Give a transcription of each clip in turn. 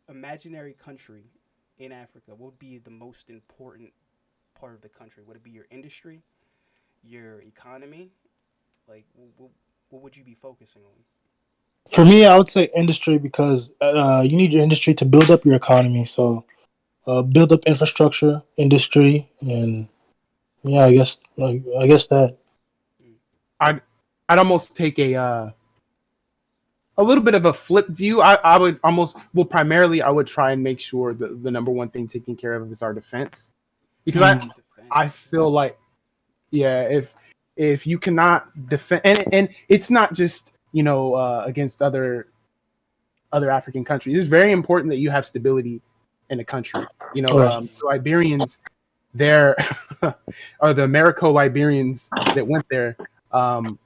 imaginary country in Africa, what would be the most important part of the country? Would it be your industry, your economy? Like, what would you be focusing on? For me, I would say industry because you need your industry to build up your economy. So build up infrastructure, industry, and yeah, I guess that. Mm. I'd I'd almost take a little bit of a flip view. I would almost well primarily I would try and make sure the number one thing taken care of is our defense because Mm, I Defense. feel like yeah if you cannot defend and it's not just against other African countries. It's very important that you have stability in a country. right. Liberians there or the Americo Liberians that went there. Um,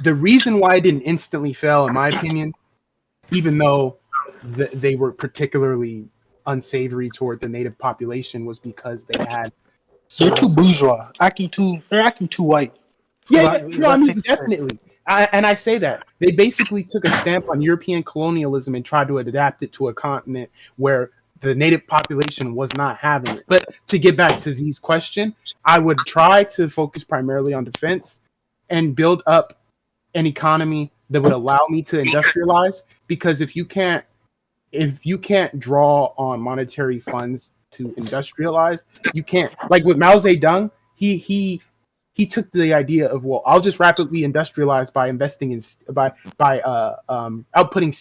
the reason why it didn't instantly fail, in my opinion, even though they were particularly unsavory toward the native population, was because they had They're sort too of bourgeois, They're acting too white. yeah. Is No, I that mean safe to say? definitely. And I say that they basically took a stamp on European colonialism and tried to adapt it to a continent where the native population was not having it. But to get back to Z's question, I would try to focus primarily on defense and build up an economy that would allow me to industrialize. Because if you can't draw on monetary funds to industrialize, you can't. Like with Mao Zedong, he took the idea of, well, I'll just rapidly industrialize by investing in by outputting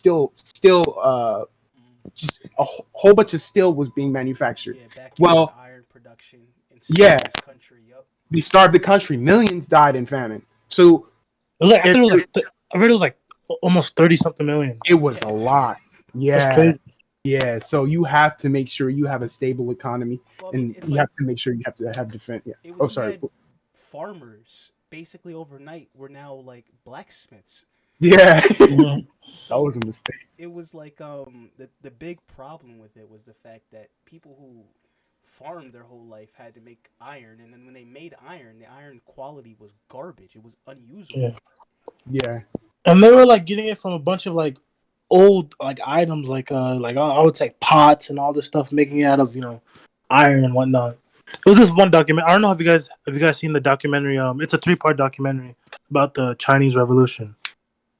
Mm. just whole bunch of steel was being manufactured. Yeah, backyard Well, iron production in yeah, starved country. Yup. they starved the country. Millions died in famine. So It was like I if thought it was like I read it was like almost 30 something million. it was Yeah. a lot. That's Yeah. crazy. Yeah, so you have to make sure you have a stable economy, Well, I mean, and it's you like have to make sure you have to have defense. Yeah. it Oh, you sorry. had farmers basically overnight were now like blacksmiths. Yeah, that Mhm. So was a mistake. it was like the big problem with it was the fact that people who farmed their whole life had to make iron, and then when they made iron, the iron quality was garbage. It was unusable. Yeah, Yeah, and they were like getting it from a bunch of like old like items, like I would say pots and all this stuff, making it out of iron and whatnot. It was this one document. I don't know if you guys seen the documentary. It's a 3 part documentary about the Chinese Revolution.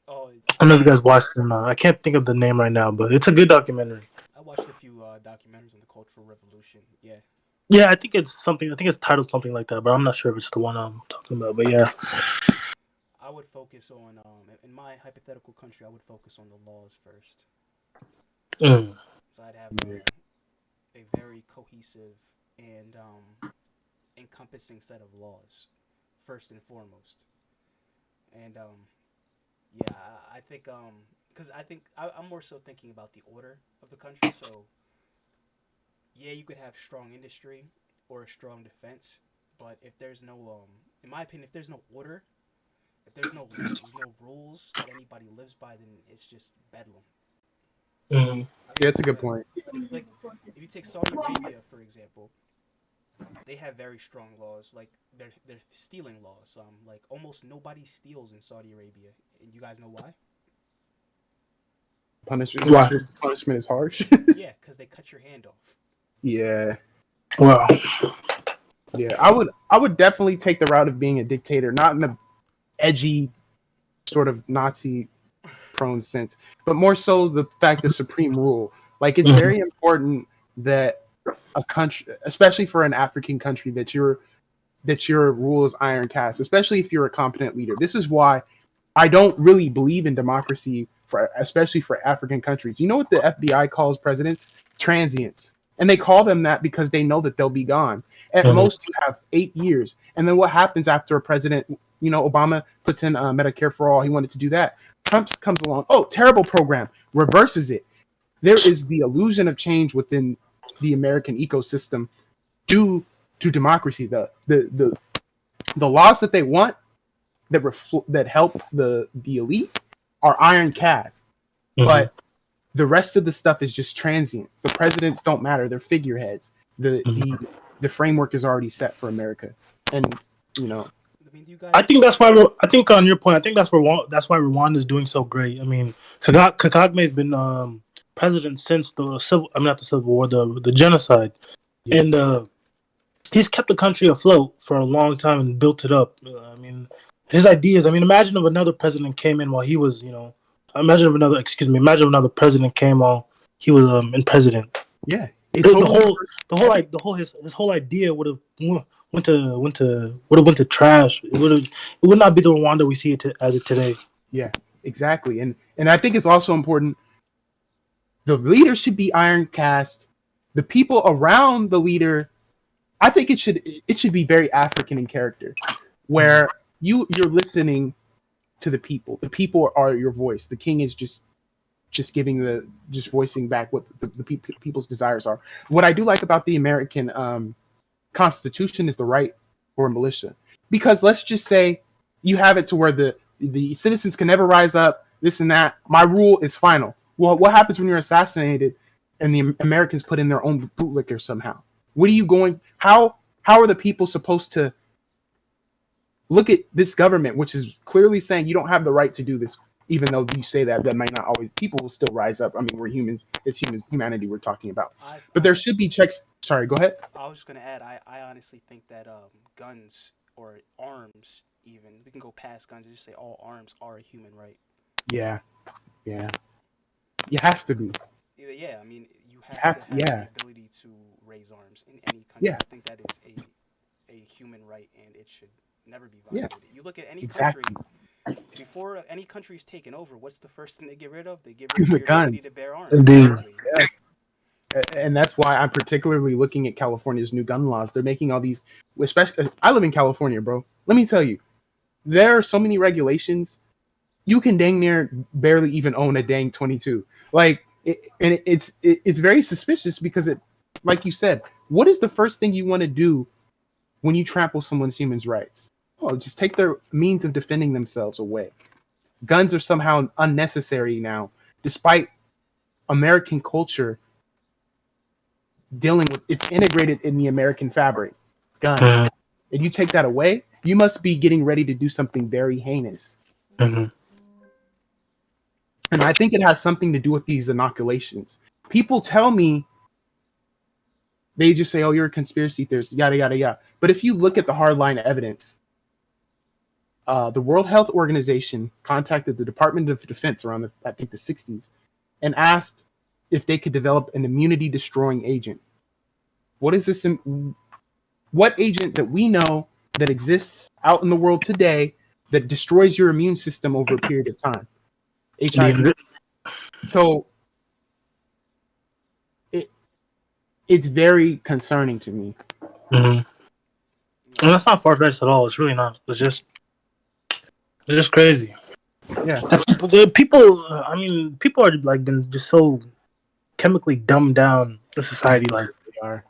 Oh I don't know if you yeah, guys watched it or not. I can't think of the name right now, but it's a good documentary. I watched a few documentaries on the Cultural Revolution. Yeah, Yeah, I think it's something. I think it's titled something like that, but I'm not sure if it's the one I'm talking about. But yeah, I would focus on in my hypothetical country, I would focus on the laws first. mm. So I'd have yeah. a very cohesive and encompassing set of laws first and foremost. And yeah, I think because I think I'm more so thinking about the order of the country. So yeah, you could have strong industry or a strong defense, but if there's no in my opinion, if there's no order, if there's no rules that anybody lives by, then it's just bedlam. Mm. I Yeah, mean, that's a good point. like if you take Saudi Arabia for example, they have very strong laws, like they're stealing laws. Like almost nobody steals in Saudi Arabia, and you guys know why? Why? Punishment is harsh. Yeah, because they cut your hand off. Yeah, Wow. yeah. I would definitely take the route of being a dictator, not in a edgy sort of Nazi prone sense, but more so the fact of supreme rule. Like it's Mhm. very important that a country, especially for an African country, that your rule is iron cast, especially if you're a competent leader. This is why I don't really believe in democracy for especially for African countries. You know what the FBI calls presidents? Transients. And they call them that because they know that they'll be gone. At Mhm. most, you have 8 years. And then what happens after a president, Obama puts in Medicare for all. He wanted to do that. Trump comes along. Oh, terrible program. Reverses it. There is the illusion of change within the American ecosystem due to democracy. The laws that they want that help the elite are iron cast, Mhm. but the rest of the stuff is just transient. The presidents don't matter; they're figureheads. The Mhm. the the framework is already set for America, and you know, mean, you I guys. think that's why I think on your point, I think that's why Rwanda is doing so great. I mean, Kagame's been president since the civil. I mean, not the civil war, the genocide, Yeah. and he's kept the country afloat for a long time and built it up. I mean, his ideas. I mean, imagine if another president came in while he was, imagine if another president came while he was in president. Yeah. It The totally whole, reversed everything. his whole idea would have went to trash. It would not be the Rwanda we see as it today. Yeah, exactly. And I think it's also important. The leader should be iron cast. The people around the leader, I think it should be very African in character, where you're listening to the people. The people are your voice. The king is just giving just voicing back what people's desires are. What I do like about the American Constitution is the right for a militia, because let's just say you have it to where the citizens can never rise up, this and that. My rule is final. Well, what happens when you're assassinated and the Americans put in their own bootlicker somehow? What are you going? How are the people supposed to look at this government, which is clearly saying you don't have the right to do this? Even though you say that might not always. People will still rise up. I mean, we're humans. It's humanity we're talking about. I, But there should be checks. Sorry, go ahead. I was just gonna add. I honestly think that guns or arms, even we can go past guns and just say all arms are a human right. Yeah, yeah. You have to be. Yeah, I mean, you You have to have to. have the Yeah, ability to raise arms in any country. yeah, I think that is a human right, and it should never be yeah. violated. You look at any country Exactly. before any country's taken over. What's the first thing they get rid of? They get rid of The your ability guns. to bear arms. Indeed. Exactly. Yeah. And that's why I'm particularly looking at California's new gun laws. They're making all these, especially. I live in California, bro. Let me tell you, there are so many regulations. You can dang near barely even own a dang 22. Like, it's very suspicious because like you said, what is the first thing you want to do when you trample someone's human rights? Oh, just take their means of defending themselves away. Guns are somehow unnecessary now, despite American culture dealing with it's integrated in the American fabric. Guns. And you take that away, you must be getting ready to do something very heinous. Mm-hmm. And I think it has something to do with these inoculations. People tell me, they just say, oh, you're a conspiracy theorist, yada, yada, yada. But if you look at the hardline evidence, the World Health Organization contacted the Department of Defense around, I think, the 60s and asked if they could develop an immunity destroying agent. What is this? What agent that we know that exists out in the world today that destroys your immune system over a period of time? HIV. So it's very concerning to me. Mm-hmm. And that's not far fetched at all. It's really not. It's just crazy. Yeah. The people. I mean, people are like been just so chemically dumbed down. The society, like They are.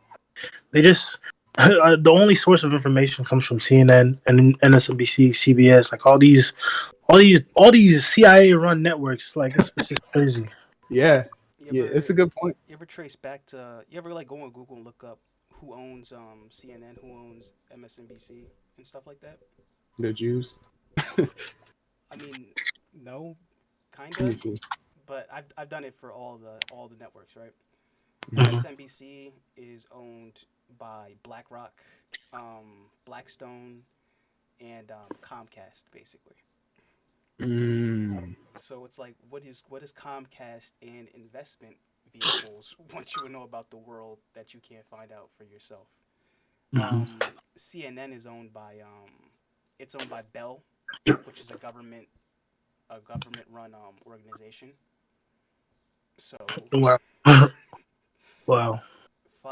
they just. The only source of information comes from CNN and MSNBC, CBS, like all these CIA run networks. Like it's just crazy. Yeah. You Yeah. ever It's a good point. you ever trace back to you ever like go on Google and look up who owns CNN, who owns MSNBC and stuff like that? The Jews. I mean, no, Let me kinda, see. but I've done it for all the networks, right? Mm-hmm. MSNBC is owned by BlackRock, Blackstone, and Comcast, basically. Mm. So it's like, what is Comcast and investment vehicles want you to know about the world that you can't find out for yourself? Mm-hmm. CNN is owned by it's owned by Bell, which is a government run organization. So Wow. Wow.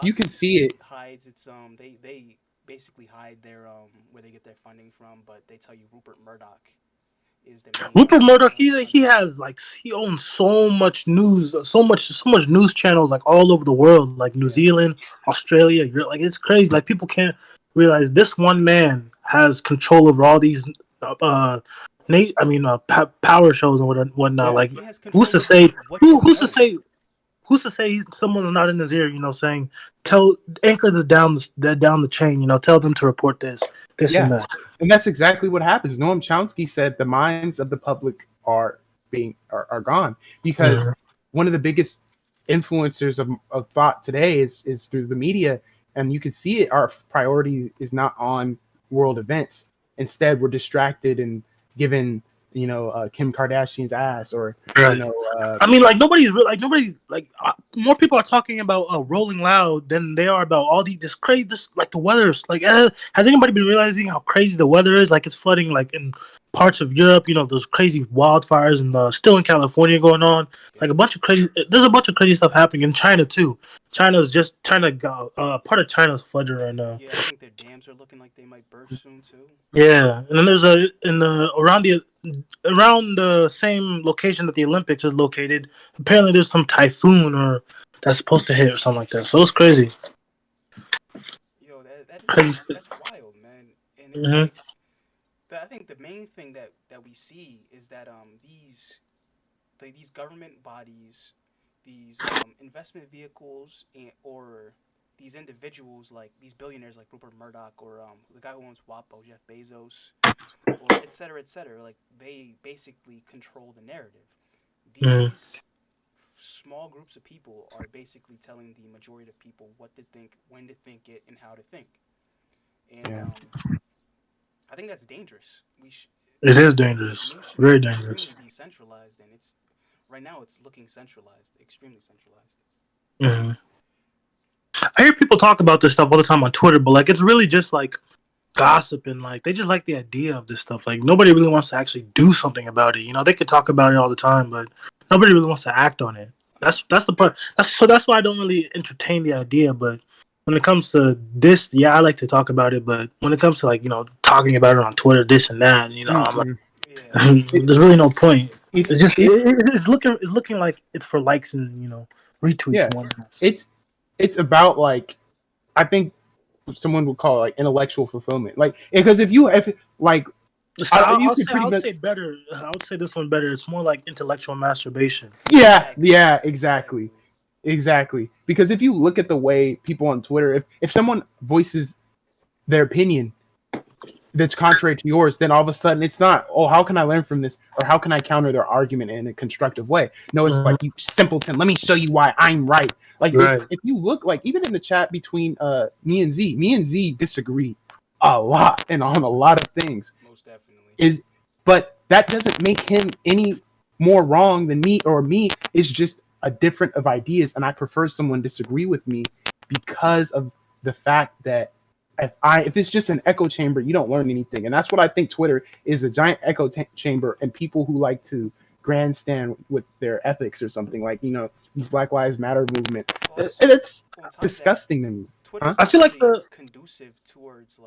You can Fox see it. hides its they basically hide their where they get their funding from, but they tell you Rupert Murdoch is the main Rupert Murdoch, he funding. has like he owns so much news, so much news channels like all over the world, like New Yeah, Zealand, Australia. You're like it's crazy. Like people can't realize this one man has control over all these, uh, power shows and whatnot. Yeah. Like he has who's control to over say what you who's to know. say someone's not in his ear, saying tell anchor this down the chain, tell them to report this Yeah. and that. And that's exactly what happens. Noam Chomsky said the minds of the public are gone because Mhm. one of the biggest influencers of thought today is through the media, and you can see it. Our priority is not on world events. Instead, we're distracted and given Kim Kardashian's ass or you Right. know I mean, like nobody's real. Like nobody. Like more people are talking about Rolling Loud than they are about all this crazy. This like the weather's like. Has anybody been realizing how crazy the weather is? Like it's flooding like in parts of Europe. You know those crazy wildfires and still in California going on. Like Yep. a bunch of crazy. There's a bunch of crazy stuff happening in China too. China got part of China's flooded right now. Yeah, I think their dams are looking like they might burst soon too. Yeah, and then there's in the around the same location that the Olympics is located. Apparently, there's some typhoon or that's supposed to hit or something like that. So it's crazy. Yo, Crazy. that's wild, man. And it's Mm-hmm. like I think the main thing that we see is that these government bodies, these investment vehicles, or these individuals like these billionaires like Rupert Murdoch or the guy who owns WAPO, Jeff Bezos, or et cetera, et cetera. Like they basically control the narrative. Mm-hmm. These small groups of people are basically telling the majority of people what to think, when to think it, and how to think. And yeah. I think that's dangerous. It is dangerous. News should Very be dangerous. extremely decentralized, and it's right now it's looking centralized, extremely centralized. Mm-hmm. I hear people talk about this stuff all the time on Twitter, but like it's really just like gossip and like they just like the idea of this stuff. Like nobody really wants to actually do something about it. You know, they could talk about it all the time, but nobody really wants to act on it. That's the part. That's why I don't really entertain the idea. But when it comes to this, yeah, I like to talk about it. But when it comes to like talking about it on Twitter, this and that, I'm like, Mm-mm. Yeah, It, there's really no point. if It's just if it's looking like it's for likes and retweets yeah, and whatnot. it's it's about like I think someone would call it like intellectual fulfillment. Like because if like you could I pretty would much say better. I would say this one better. It's more like intellectual masturbation. exactly, exactly exactly. exactly because if you look at the way people on Twitter if someone voices their opinion that's contrary to yours, then all of a sudden it's not, oh, how can I learn from this? Or how can I counter their argument in a constructive way? No, it's Mhm. like, you simpleton, let me show you why I'm right. Like, Right. if you look, like, even in the chat between me and Z disagree a lot and on a lot of things. Most definitely. Is But that doesn't make him any more wrong than me, or me is just a different of ideas. And I prefer someone disagree with me because of the fact that if it's just an echo chamber, you don't learn anything. And that's what I think Twitter is, a giant echo chamber, and people who like to grandstand with their ethics or something like these Black Lives Matter movement. Plus, It's on top of that, disgusting to me. Huh? Twitter's I not feel like really the conducive towards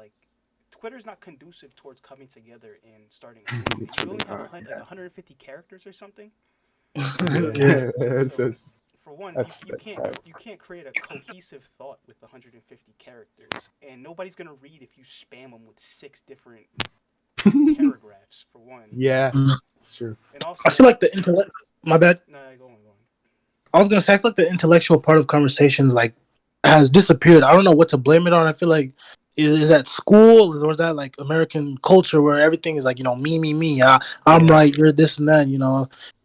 Twitter's not conducive towards coming together and starting a movement. It's You really only have not. like 150 characters or something. yeah. Yeah, it's So just, for one, that's facts. you can't create a cohesive thought with 150 characters, and nobody's gonna read if you spam them with six different paragraphs. For one, Yeah, Mm. it's true. and I also, feel like the intellect. My bad. no, go on, go on. I was gonna say I feel like the intellectual part of conversations like has disappeared. I don't know what to blame it on. I feel like is that school or is that like American culture where everything is like me me me. I'm Yeah, right. You're this and that.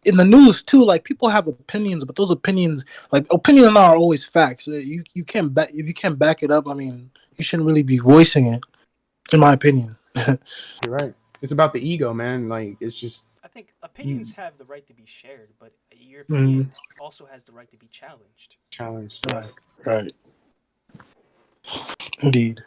In the news too. Like people have opinions, but those opinions like opinions are not always facts. You can't back if you can't back it up. I mean, you shouldn't really be voicing it, in my opinion. you're right. It's about the ego, man. Like it's just I think you opinions have the right to be shared, but your Mm, opinion also has the right to be challenged. challenged. Yeah. right. Right. Indeed.